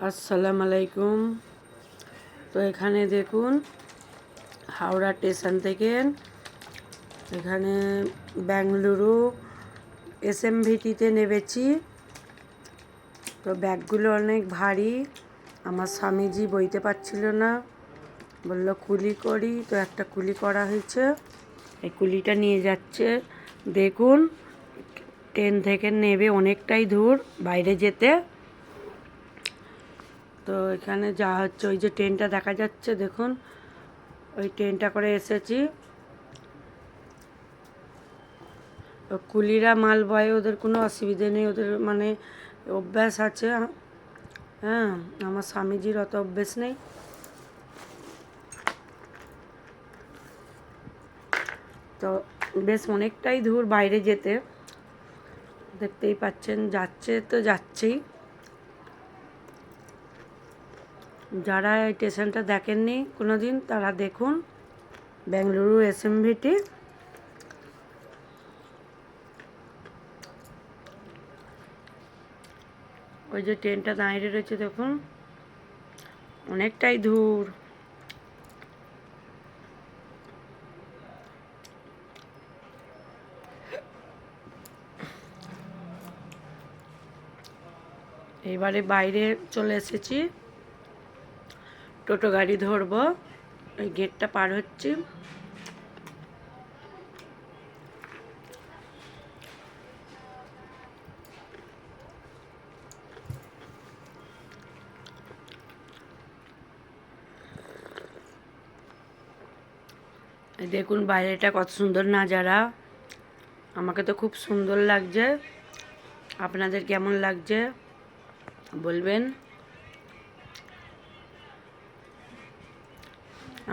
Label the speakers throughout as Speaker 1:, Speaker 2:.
Speaker 1: আসসালামু আলাইকুম। তো এখানে দেখুন হাওড়া স্টেশন থেকে এখানে বেঙ্গালুরু এসএমভিটিতে নেমেছি। তো ব্যাগগুলো অনেক ভারী, আমার স্বামীজি বইতে পারছিল না, বলল কুলি করি। তো একটা কুলি করা হয়েছে, এই কুলিটা নিয়ে যাচ্ছে। দেখুন ট্রেন থেকে নেবে অনেকটাই দূর বাইরে যেতে। তো এখানে যা হচ্ছে, ওই যে ট্রেনটা দেখা যাচ্ছে দেখুন, ওই ট্রেনটা করে এসেছি। তো কুলিরা মাল বয়, ওদের কোনো অসুবিধে নেই, ওদের মানে অভ্যাস আছে। হ্যাঁ, আমার স্বামীজির অত অভ্যেস নেই। তো বেশ অনেকটাই দূর বাইরে যেতে, দেখতেই পাচ্ছেন যাচ্ছে তো যাচ্ছেই। যারা এই স্টেশনটা দেখেননি কোনো দিন, তারা দেখুন বেঙ্গালুরু এসএমভিটি। ওই যে ট্রেনটা দাঁড়িয়ে রয়েছে দেখুন, অনেকটাই দূর। এবারে বাইরে চলে এসেছি, টোটো গাড়ি ধরবো। ওই গেটটা পার হচ্ছি। দেখুন বাইরেটা কত সুন্দর নাজারা, আমাকে তো খুব সুন্দর লাগছে। আপনাদের কেমন লাগছে বলবেন।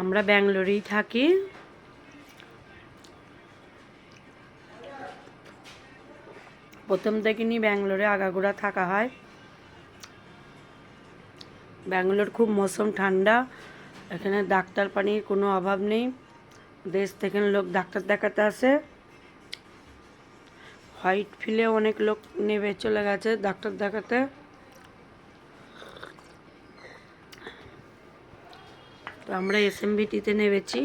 Speaker 1: আমরা ব্যাঙ্গালোরেই থাকি। প্রথম থেকে নিয়ে ব্যাঙ্গালোরে আগাগোড়া থাকা হয়। ব্যাঙ্গালোর খুব মৌসুম ঠান্ডা, এখানে ডাক্তার পানির কোনো অভাব নেই। দেশ থেকে লোক ডাক্তার দেখাতে আসে। হোয়াইট ফিলে অনেক লোক নেমে চলে গেছে ডাক্তার দেখাতে। তো আমরা এসএমভিটিতে নেমেছি।